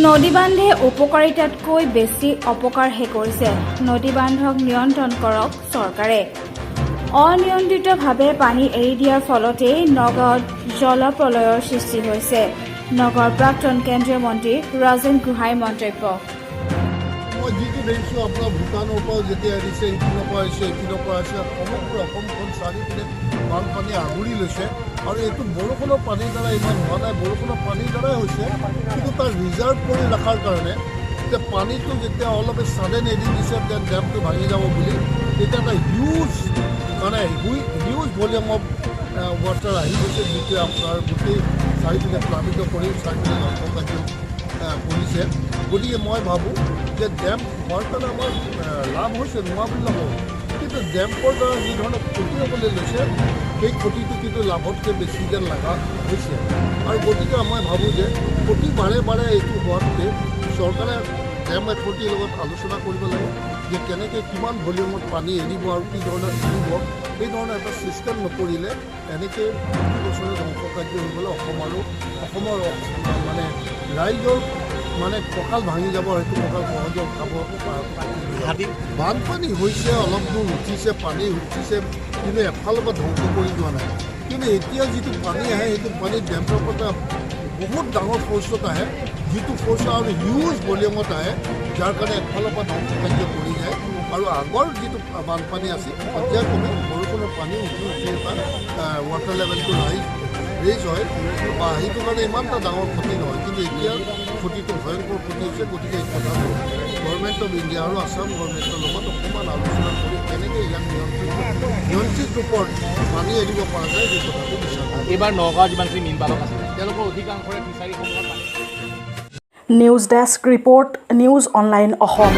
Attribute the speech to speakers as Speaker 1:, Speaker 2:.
Speaker 1: নদী বান্ধে উপকাৰিতাতকৈ বেছি অপকাৰহে কৰিছে। নদী বান্ধক নিয়ন্ত্ৰণ কৰক চৰকাৰে। অনিয়ন্ত্ৰিতভাৱে পানী এৰি দিয়াৰ ফলতেই নগাঁৱত জলপ্ৰলয়ৰ সৃষ্টি হৈছে। নগৰ প্ৰাক্তন কেন্দ্ৰীয় মন্ত্ৰী ৰাজেন গোহাঁইৰ মন্তব্য।
Speaker 2: মই যিটো দেখিছোঁ আপোনাৰ ভূটানৰ পৰা যেতিয়া এৰিছে ইপিনৰ পৰা আহিছে ইপিনৰ পৰা আহিছে সমগ্ৰ অসমখন চাৰিওপিনে বানপানী আগুৰি লৈছে আৰু এইটো বৰষুণৰ পানীৰ দ্বাৰা ইমান হোৱা নাই, বৰষুণৰ পানীৰ দ্বাৰাই হৈছে, কিন্তু তাৰ ৰিজাৰ্ভ কৰি ৰখাৰ কাৰণে এতিয়া পানীটো যেতিয়া অলপ ছাডেন এৰি দিছে যে ডেমটো ভাঙি যাব বুলি, তেতিয়া এটা হিউজ ভলিউম অফ ৱাটাৰ আহি গৈছে, যিটোৱে আপোনাৰ গোটেই চাৰিপিনে প্লাবিত কৰি চাৰিপিনে ধ্বংস কাৰ্য কৰিছে। গতিকে মই ভাবোঁ যে ডেম হোৱাৰ কাৰণে আমাৰ লাভ হৈছে, নোহোৱা বুলি নকওঁ, কিন্তু ডেম্পৰ দ্বাৰা যি ধৰণে ক্ষতি হ'বলৈ লৈছে সেই ক্ষতিটো কিন্তু লাভতকৈ বেছি যেন লগা হৈছে। আৰু গতিকে মই ভাবোঁ যে প্ৰতি বাৰে এইটো হোৱাতকৈ চৰকাৰে ডেম অথৰিটিৰ লগত আলোচনা কৰিব লাগে যে কেনেকৈ কিমান ভলিউমত পানী এৰিব আৰু কি ধৰণে এৰিব। সেই ধৰণে এটা ছিষ্টেম নকৰিলে এনেকৈ প্ৰতি বছৰে ধ্বংস কাৰ্য হৈ গ'লে অসমৰ মানে ৰাইজৰ কঁকাল ভাঙি যাব, সেইটো কঁকাল সহজে উঠাব। বানপানী হৈছে, অলপ দূৰ উঠিছে, পানী উঠিছে, কিন্তু এফালৰ পৰা ধ্বংস কৰি যোৱা নাই। কিন্তু এতিয়া যিটো পানী আহে সেইটো পানী ডেমৰ পৰা বহুত ডাঙৰ ফ'ৰ্চত আহে, যিটো ফ'ৰ্চ আৰু হিউজ ভলিউমত আহে, যাৰ কাৰণে এফালৰ পৰা ধ্বংস কাৰ্য কৰি যায়। আৰু আগৰ যিটো বানপানী আছিল পৰ্যায়ক্ৰমে বৰষুণৰ পানী উঠি এটা ৱাটাৰ লেভেলটো ৰেইজ হয় বা সেইটো কাৰণে ইমান এটা ডাঙৰ ক্ষতি নহয়, কিন্তু এতিয়া ক্ষতিটো ভয়ংকৰ ক্ষতি হৈছে। গতিকে এই কথাটো গভৰ্ণমেণ্ট অফ ইণ্ডিয়া আৰু আছাম গভৰ্ণমেণ্টৰ লগত অকণমান আলোচনা কৰি কেনেকৈ ইয়াক নিয়ন্ত্ৰিত ৰূপত পানী এৰিব পৰা যায় সেই কথাটো বিচাৰোঁ।
Speaker 3: এইবাৰ নগাঁৱৰ যিমানখিনি মীন পালক আছে তেওঁলোকৰ অধিকাংশৰে ফিচাৰীসমূহৰ পানী।
Speaker 4: News desk report, news online Assam.